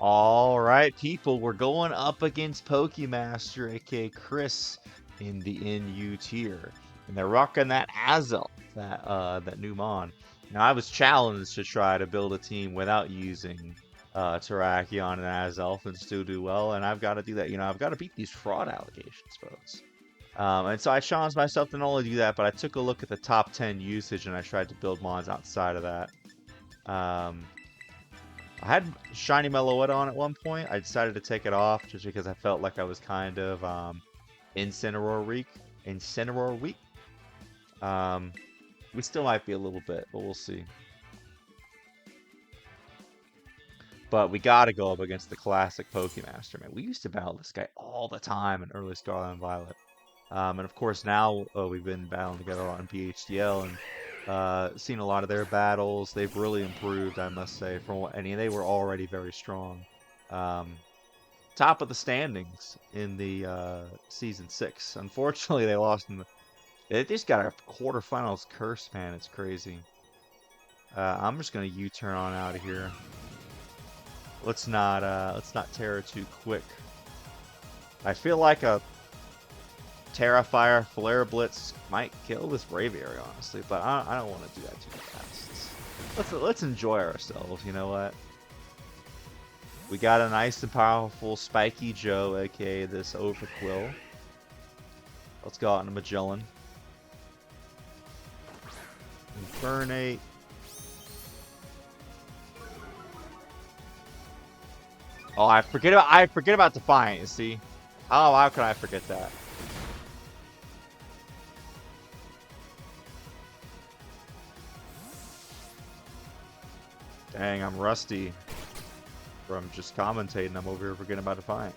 All right, people, we're going up against Pokemaster, aka Chris, in the NU tier, and they're rocking that Azel, that new Mon. Now, I was challenged to try to build a team without using Terrakion and Azelf and still do well, and I've got to do that. I've got to beat these fraud allegations, folks. And so I challenged myself to not only do that, but I took a look at the top 10 usage and I tried to build Mons outside of that. Um, I had Shiny Meloetta on at one point. I decided to take it off just because I felt like I was kind of Incineroar weak. Incineroar weak. Um, we still might be a little bit, but we'll see. But we gotta go up against the classic Pokemaster, man. We used to battle this guy all the time in early Scarlet and Violet. And of course now we've been battling together on PHDL and seen a lot of their battles. They've really improved, I must say, from what they were already very strong. Um, Top of the standings in the season 6. Unfortunately, they lost in the. They just got a quarterfinals curse, man. It's crazy. I'm just gonna U-turn on out of here. Let's not Terra too quick. I feel like a Terrafire Flare Blitz might kill this Braviary, honestly, but I don't want to do that too fast. Let's enjoy ourselves. You know what? We got a nice and powerful Spiky Joe, aka this Overquill. Let's go out into Magellan. Infernate. Oh, I forget about Defiant, you see? Oh, how could I forget that? Dang, I'm rusty from just commentating. I'm over here forgetting about Defiant.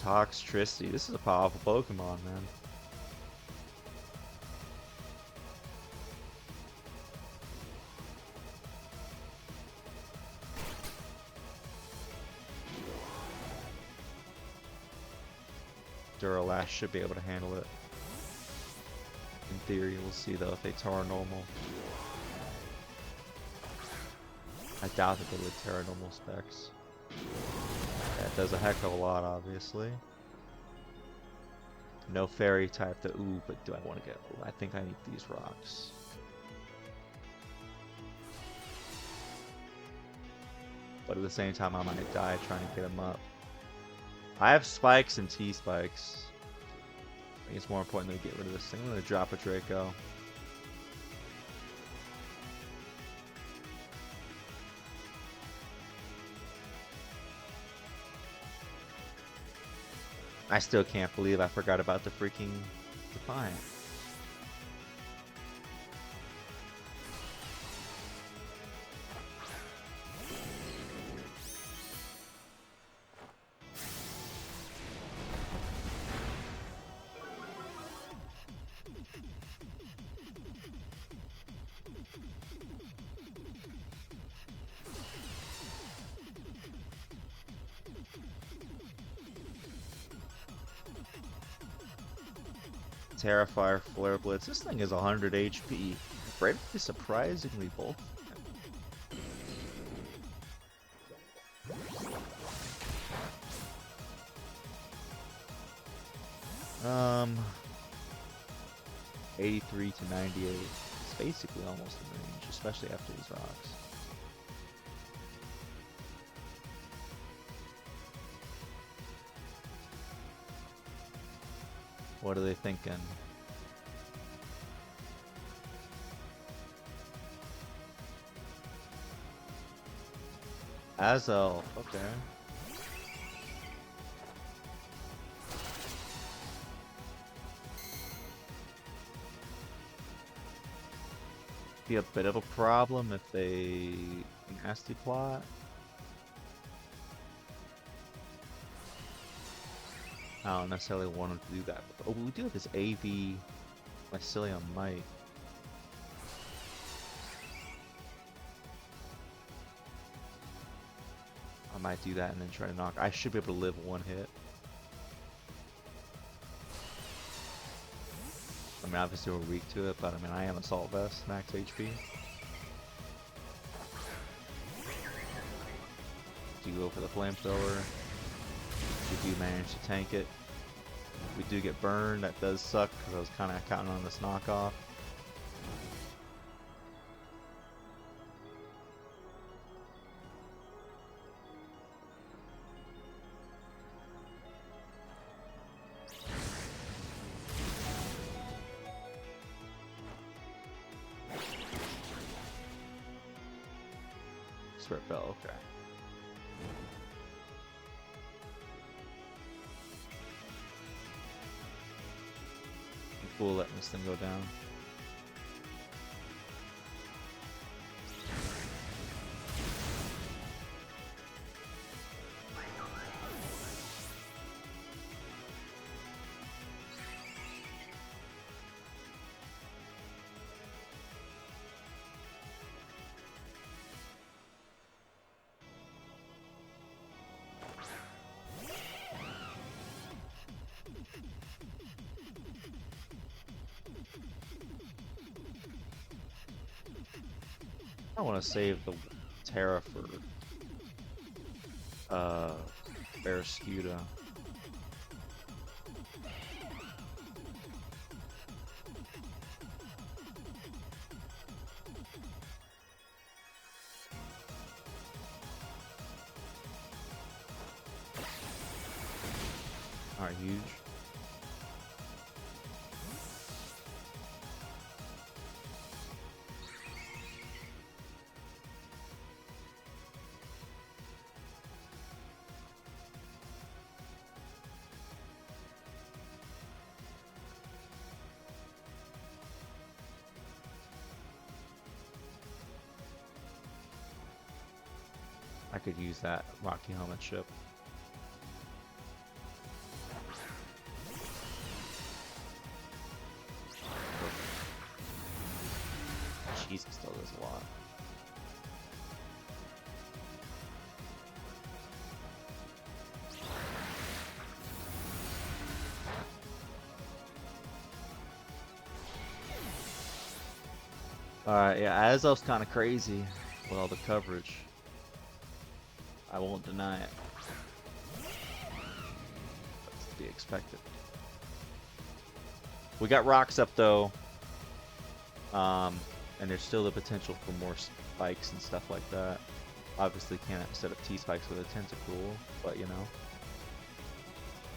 Toxtricity. This is a powerful Pokemon, man. Duralash should be able to handle it. In theory, we'll see though if they Terra normal. I doubt that they would Terra normal specs. That does a heck of a lot, obviously. No fairy type. Ooh, but do I want to get? Ooh, I think I need these rocks. But at the same time, I might die trying to get them up. I have spikes and T-spikes. I think it's more important to get rid of this thing. I'm going to drop a Draco. I still can't believe I forgot about the freaking Defiant. Terrafire, Flare Blitz. This thing is 100 HP. Brave is surprisingly bulky. 83 to 98. It's basically almost in range, especially after these rocks. What are they thinking? Azel, okay. Be a bit of a problem if they nasty plot. I don't necessarily want them to do that. But, oh, we do have this AV Mycelium Might. I might do that and then try to knock. I should be able to live one hit. I mean, obviously we're weak to it, but I mean, I am Assault Vest, max HP. Do go for the flamethrower. We do manage to tank it. We do get burned. That does suck because I was kind of counting on this knockoff. Spirit Bell, okay. Cool, letting this thing go down. I want to save the Terra for Barraskewda. Alright, huge. I could use that Rocky Helmet ship. Jesus, still does a lot. Alright, yeah, Azelf's kind of crazy with all the coverage. I won't deny it. That's to be expected. We got rocks up though. And there's still the potential for more spikes and stuff like that. Obviously can't set up T-spikes with a Tentacruel, but you know.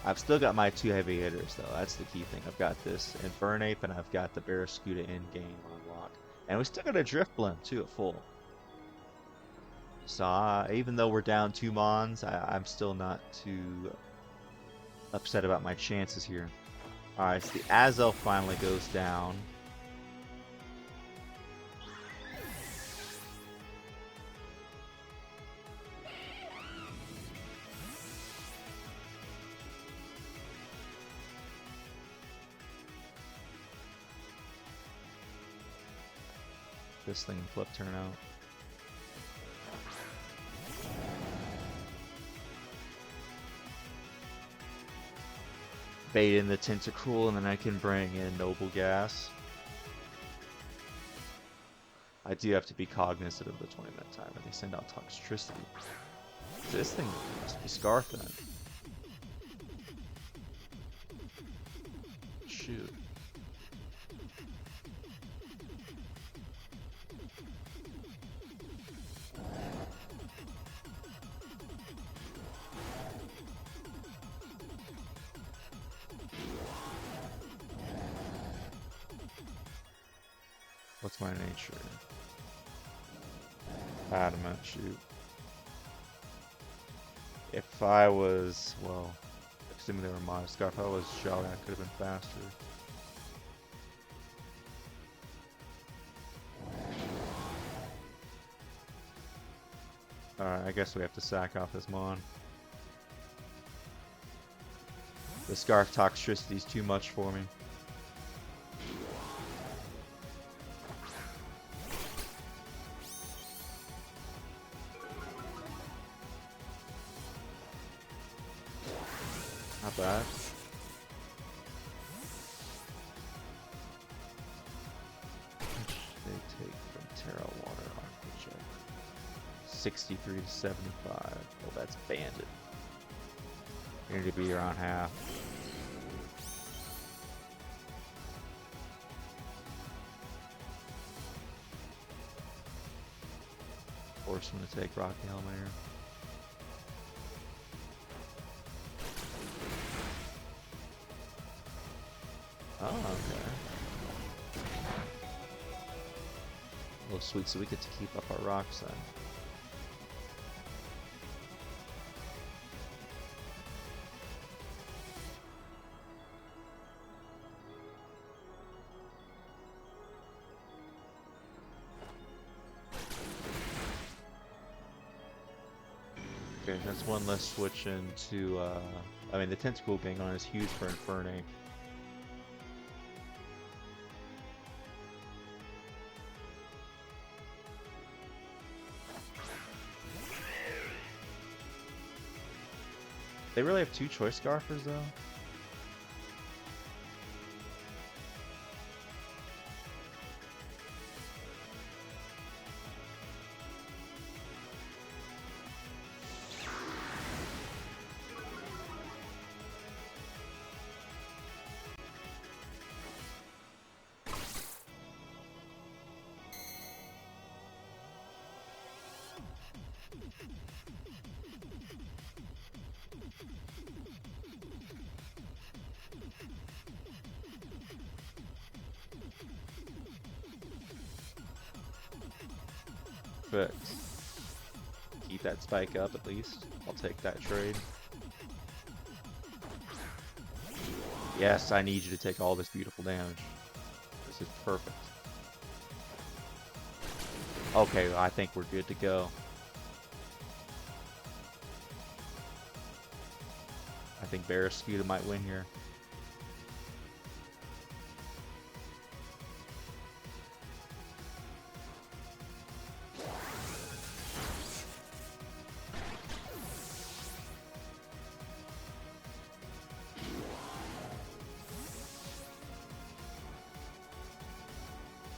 I've still got my 2 heavy hitters though, that's the key thing. I've got this Infernape and I've got the Barraskewda in-game on lock. And we still got a Driftblim too at full. So even though we're down 2 Mons, I'm still not too upset about my chances here. Alright, so the Azelf finally goes down. This thing flip turn out. Bait in the Tentacruel and then I can bring in Noble Gas. I do have to be cognizant of the 20-minute time and they send out Toxtricity. This thing must be Scarf then. Shoot. What's my nature? Adamant, shoot. If I was, well, assuming they were my Scarf, if I was Jolly, I could have been faster. Alright, I guess we have to sack off this Mon. The Scarf Toxtricity is too much for me. Not bad. 63 to 75. Oh, that's Bandit. You need to be around half. Force him to take Rocky Helmet here. Oh, okay. Oh, sweet. So we get to keep up our rocks then. Okay, that's one less switch into, I mean, the Tentacle being on is huge for Infernape. They really have two choice Scarfers, though? Perfect. Keep that spike up at least. I'll take that trade. Yes, I need you to take all this beautiful damage. This is perfect. Okay, I think we're good to go. I think Barraskewda might win here.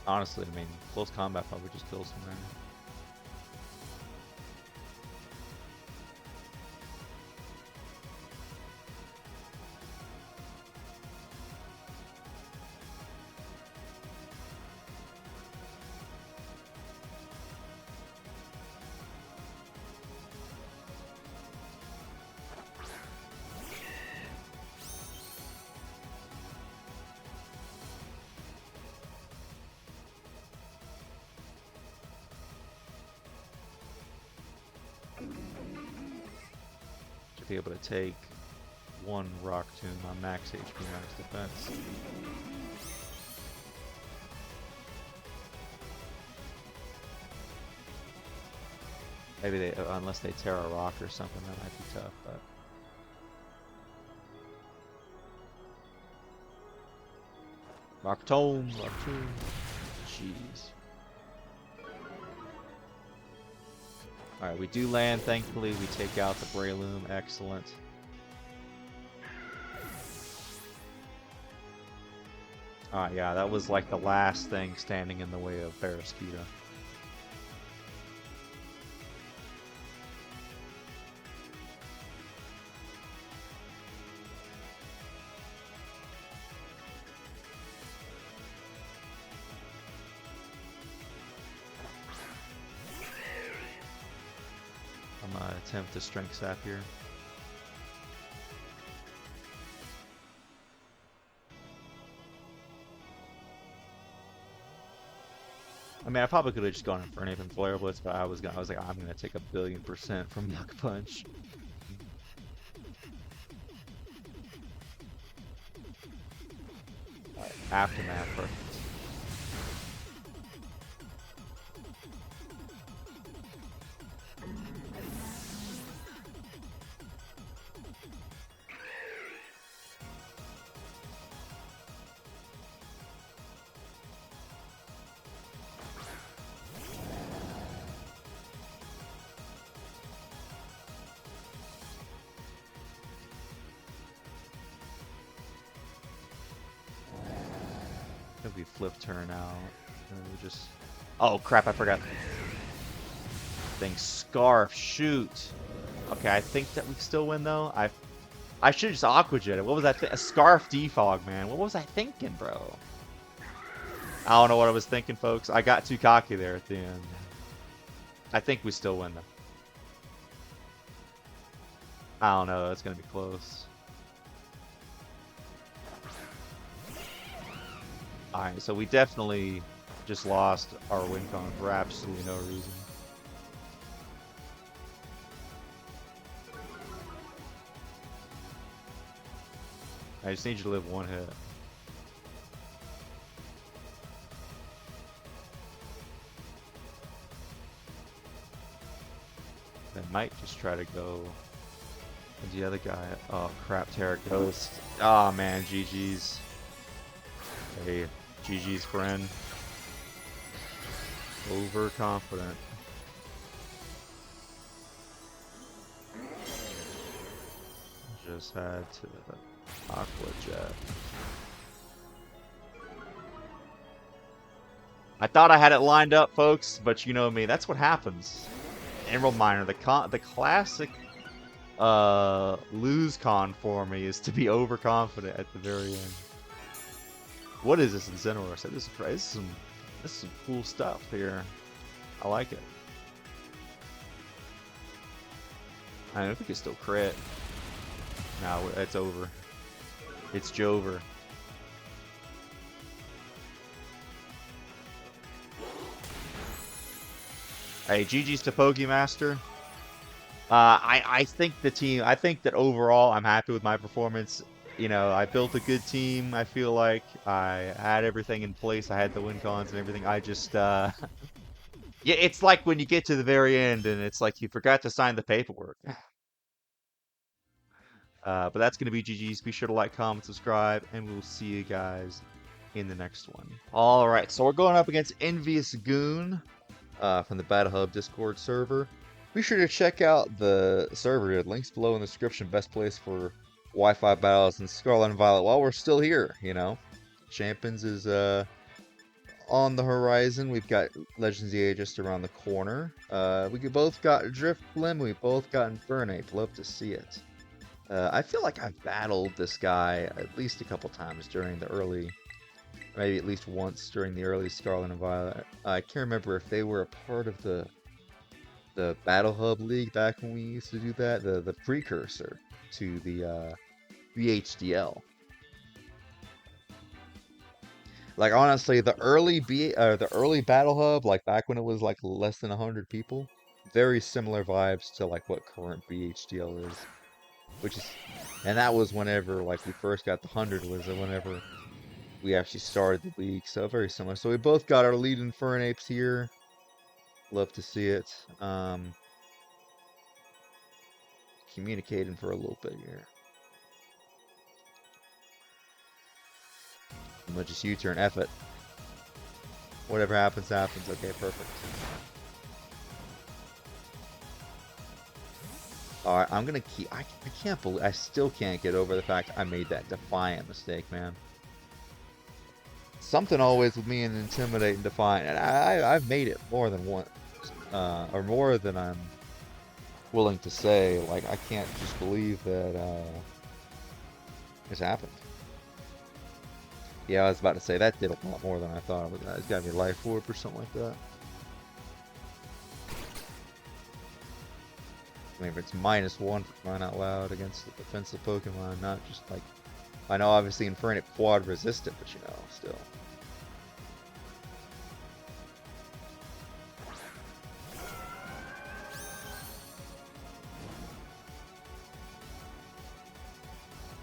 Honestly, I mean, close combat probably just kills him right now. To be able to take one Rock Tomb on max HP, max defense. Maybe they, unless they tear a rock or something, that might be tough, but. Rock Tomb, Rock Tomb. Jeez. Alright, we do land, thankfully. We take out the Breloom. Excellent. Alright, yeah, that was like the last thing standing in the way of Barraskewda. I'm gonna attempt to Strength Sap here. I mean, I probably could have just gone in for an even Flare Blitz, but I was like, I'm gonna take 1,000,000,000% from Yuck Punch. Right, Aftermath, perfect. If we flip turn out, and we just... Oh crap, I forgot. thing. Scarf, shoot. Okay, I think that we still win though. I should have just aqua jetted. What was that? A scarf defog, man. What was I thinking, bro? I don't know what I was thinking, folks. I got too cocky there at the end. I think we still win though. I don't know. It's gonna be close. All right, so we definitely just lost our win con for absolutely no reason. I just need you to live one hit. I might just try to go. And the other guy, oh crap, Tarek Ghost. Oh man, GG's. Hey, GG's friend. Overconfident. Just had to aqua jet. I thought I had it lined up, folks, but you know me. That's what happens. Emerald Miner, the classic lose con for me is to be overconfident at the very end. What is this Incineroar? This is some cool stuff here. I like it. I don't know if we can still crit. No, it's over. It's Jover. Hey, GG's to Pokemaster. I think the team. I think that overall, I'm happy with my performance. You know, I built a good team. I feel like I had everything in place. I had the win cons and everything. I just, yeah, it's like when you get to the very end and it's like you forgot to sign the paperwork. But that's going to be GG's. Be sure to like, comment, subscribe, and we'll see you guys in the next one. All right, so we're going up against Envious Goon from the Battle Hub Discord server. Be sure to check out the server. Links below in the description. Best place for Wi-Fi battles and Scarlet and Violet while we're still here, you know. Champions is on the horizon. We've got Legends EA just around the corner. We both got Driftblim. We both got Infernape. Love to see it. I feel like I've battled this guy at least a couple times during the early, maybe at least once during the early Scarlet and Violet. I can't remember if they were a part of the Battle Hub League back when we used to do that. The precursor to the VHDL. Like honestly, the early Battle Hub, like back when it was like less than 100 people, very similar vibes to like what current VHDL is. Which is, and that was whenever like we first got the 100 was whenever we actually started the league. So very similar. So we both got our lead Infernapes here. Love to see it. Communicating for a little bit here. I'm gonna just U-turn, F it. Whatever happens, happens. Okay, perfect. Alright, I'm gonna keep... I can't believe... I still can't get over the fact I made that Defiant mistake, man. Something always with me in Intimidate and Defiant. And I've made it more than once. Or more than I'm willing to say. Like, I can't just believe that this happened. Yeah, I was about to say, that did a lot more than I thought it was. It's gotta be Life Orb or something like that. I mean, if it's -1 for crying out loud against the defensive Pokemon, not just like... I know obviously Infernape quad resistant, but you know, still.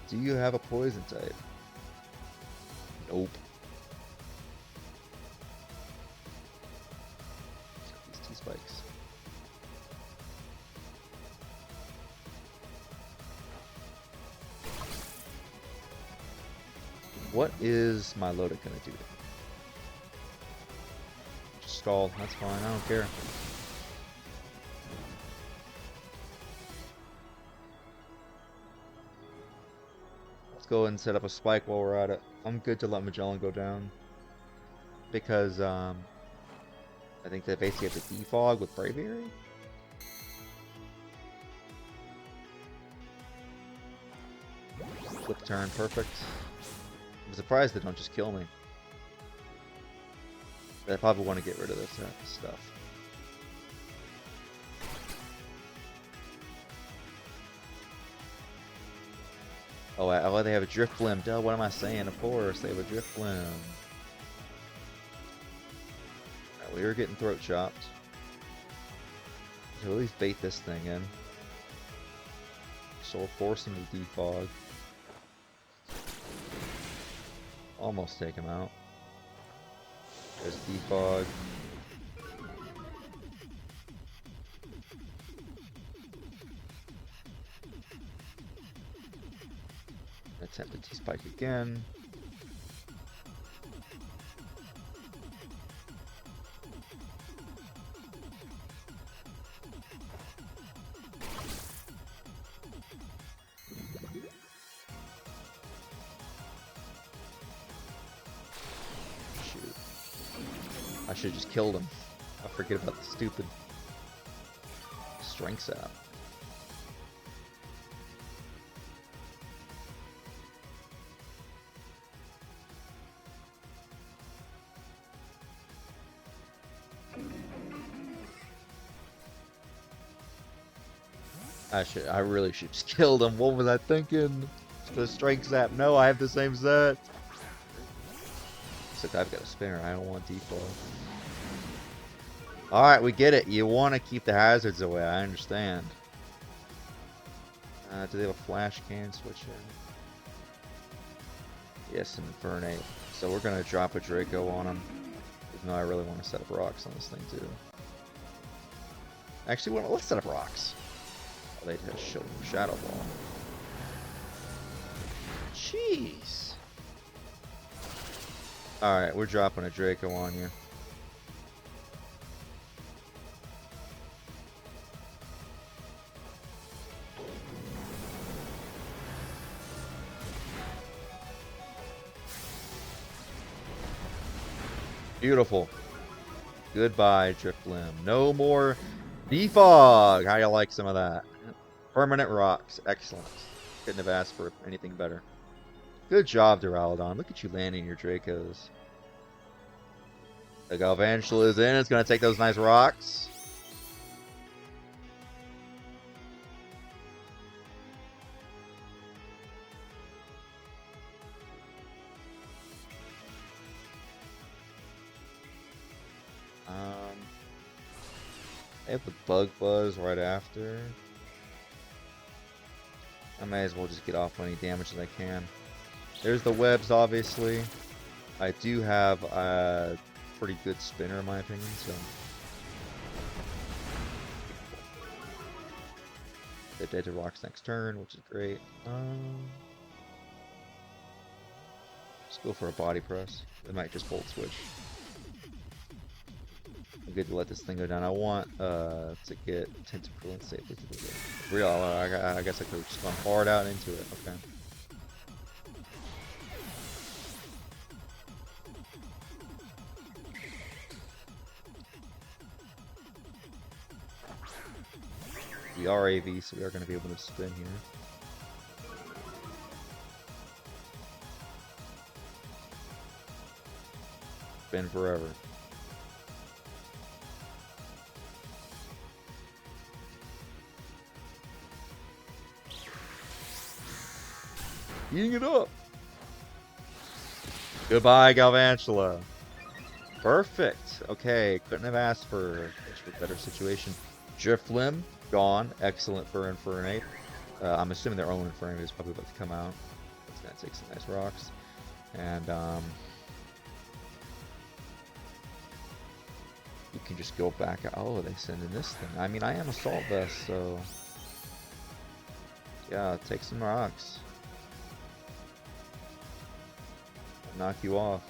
Do you have a poison type? Nope. These 2 spikes. What is my Loda gonna do? Just stall. That's fine. I don't care. Let's go ahead and set up a spike while we're at it. I'm good to let Magellan go down because I think they basically have to defog with Braviary. Quick turn, perfect. I'm surprised they don't just kill me. I probably want to get rid of this stuff. Oh, they have a drift limb. Duh, what am I saying? Of course, they have a drift limb. Right, we were getting throat chopped. So at least bait this thing in. So we're forcing the defog. Almost take him out. There's defog. Attempt the T-Spike again. Shoot. I should have just killed him. I forget about the stupid strength sap. I really should just killed him. What was I thinking? The strength zap. No, I have the same set. Except I've got a spinner. I don't want default. Alright, we get it. You want to keep the hazards away. I understand. Do they have a flash can switch in? Yes, an Infernate. So we're going to drop a Draco on him. Even though I really want to set up rocks on this thing too. Actually, let's set up rocks. Oh, they just Shadow Ball. Jeez. Alright, we're dropping a Draco on you. Beautiful. Goodbye, Drift Limb. No more defog. How you like some of that? Permanent rocks. Excellent. Couldn't have asked for anything better. Good job, Duraludon. Look at you landing your Dracos. The Galvantula is in. It's going to take those nice rocks. I have the Bug Buzz right after. I may as well just get off any damage as I can. There's the webs, obviously. I do have a pretty good spinner, in my opinion, so. They're dead to rocks next turn, which is great. Let's go for a body press. They might just bolt switch. I'm good to let this thing go down. I want to get Tentacruel and safely to the real. I guess I could have just gone hard out into it. Okay. We are AV, so we are going to be able to spin here. Spin forever. Eating it up. Goodbye, Galvantula. Perfect. Okay, couldn't have asked for a better situation. Drift Limb, gone. Excellent for Infernate. I'm assuming their own Infernate is probably about to come out. It's gonna take some nice rocks. And you can just go back. Oh, they send in this thing. I mean, I am Assault Vest, so yeah, take some rocks. Knock you off.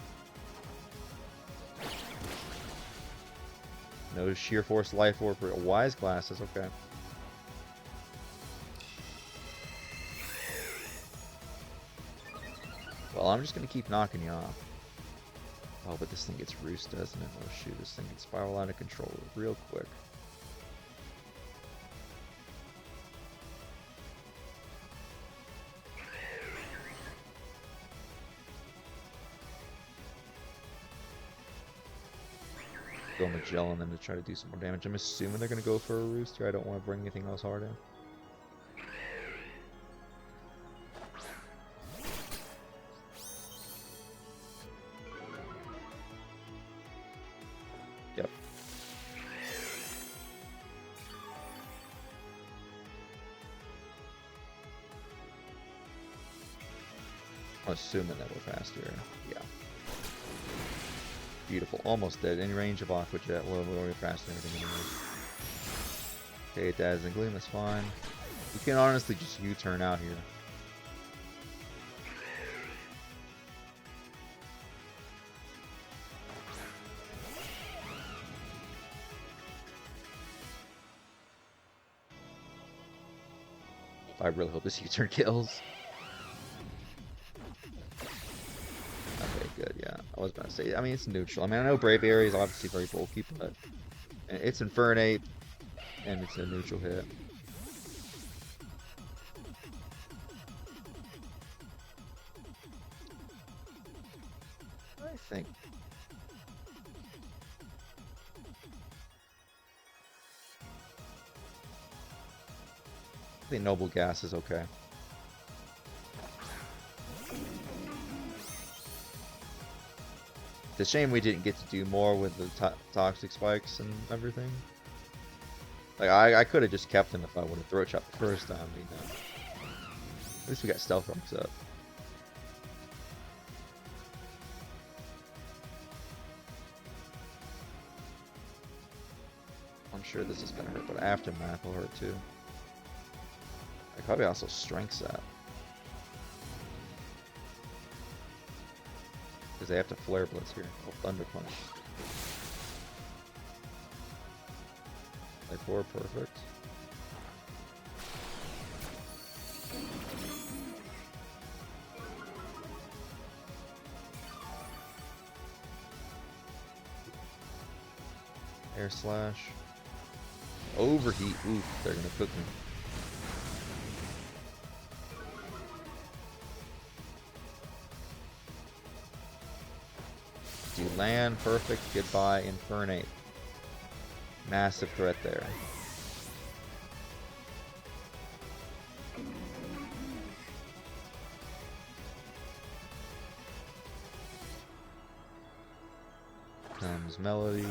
No sheer force, life orb, for wise glasses. Okay. Well, I'm just gonna keep knocking you off. Oh, but this thing gets roost, doesn't it? Oh shoot, this thing can spiral out of control real quick. go Magellan them to try to do some more damage. I'm assuming they're going to go for a Rooster. I don't want to bring anything else hard in. Yep. I'm assuming that we're faster. Yeah. Beautiful. Almost dead. In range of Aqua Jet. Well, we're faster than everything anyways. Okay, Dazzling Gleam, that's fine. We can honestly just U-turn out here. I really hope this U-turn kills. Okay, good, yeah. I was about to say, I mean, it's neutral. I mean, I know Brave Area is obviously very bulky, but it's Infernape, and it's a neutral hit. I think. I think Noble Gas is okay. It's a shame we didn't get to do more with the toxic spikes and everything. Like, I could have just kept them if I would have throat chopped the first time, you know. At least we got Stealth Rocks up. I'm sure this is gonna hurt, but Aftermath will hurt too. I probably also Strength Sap. Because they have to Flare Blitz here. Oh, Thunder Punch. Like 4, perfect. Air Slash. Overheat. Oof, they're gonna cook me. Do land, perfect. Goodbye, Infernape. Massive threat there. Comes Melody.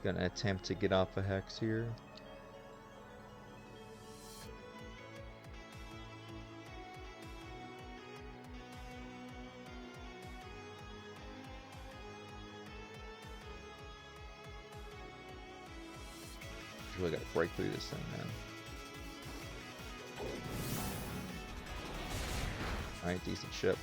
Gonna attempt to get off a Hex here. Really gotta break through this thing, man. Alright, decent ship.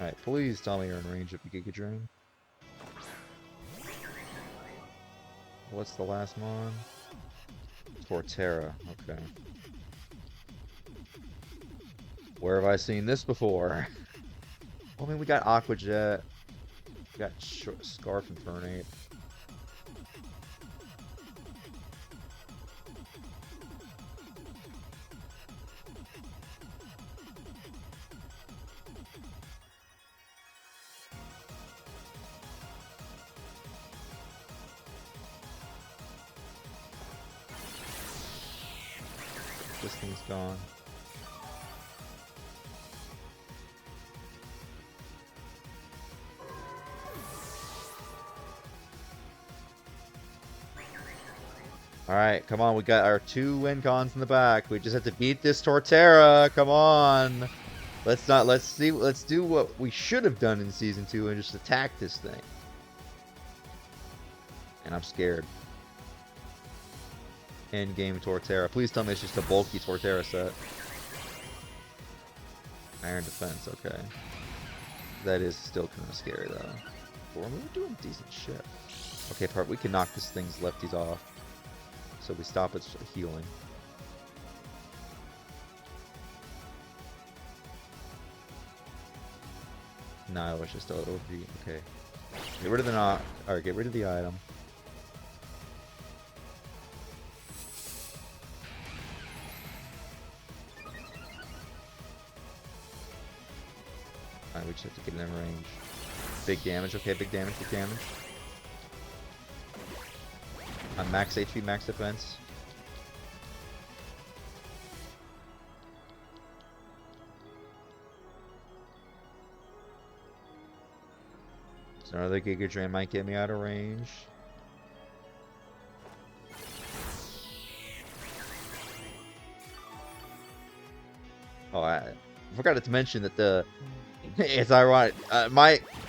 Alright, please tell me you're in range of a Giga Drain. What's the last mon? Torterra, okay. Where have I seen this before? Well, I mean, we got Aqua Jet. We got Scarf Infernape. This thing's gone. Alright, come on, we got our 2 win cons in the back. We just have to beat this Torterra. Come on. Let's do what we should have done in Season 2 and just attack this thing. And I'm scared. Endgame Torterra. Please tell me it's just a bulky Torterra set. Iron Defense, okay. That is still kind of scary, though. But we're doing decent shit. Okay, we can knock this thing's lefties off. So we stop its healing. No, it was just a little OG. Okay. Get rid of the not. Alright, get rid of the item. Alright, we just have to get in range. Big damage. Okay, big damage, big damage. I'm max HP, max defense. So another Giga Drain might get me out of range. Oh, I forgot to mention that the it's ironic.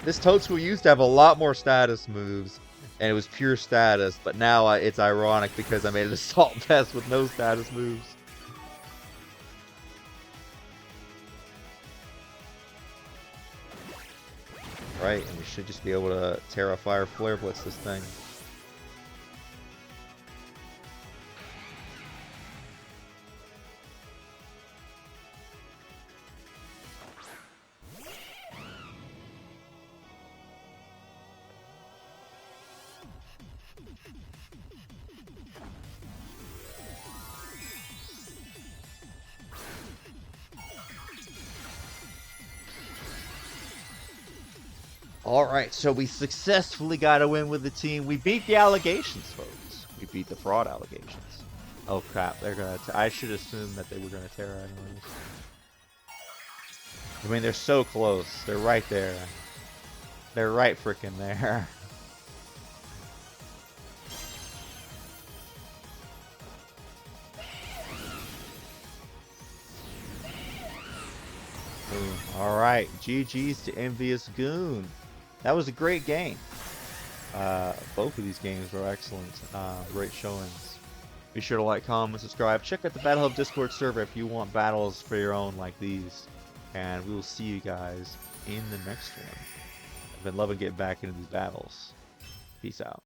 This Toedscruel used to have a lot more status moves, and it was pure status. But now it's ironic because I made an assault vest with no status moves. Right, and we should just be able to Terra Fire Flare Blitz this thing. Alright, so we successfully got a win with the team. We beat the allegations, folks. We beat the fraud allegations. Oh crap, they're gonna... I should assume that they were gonna Terra anyways. I mean, they're so close. They're right there. They're right freaking there. Alright, GG's to Envious Goon. That was a great game. Both of these games were excellent. Great showings. Be sure to like, comment, subscribe. Check out the Battle Hub Discord server if you want battles for your own like these. And we will see you guys in the next one. I've been loving getting back into these battles. Peace out.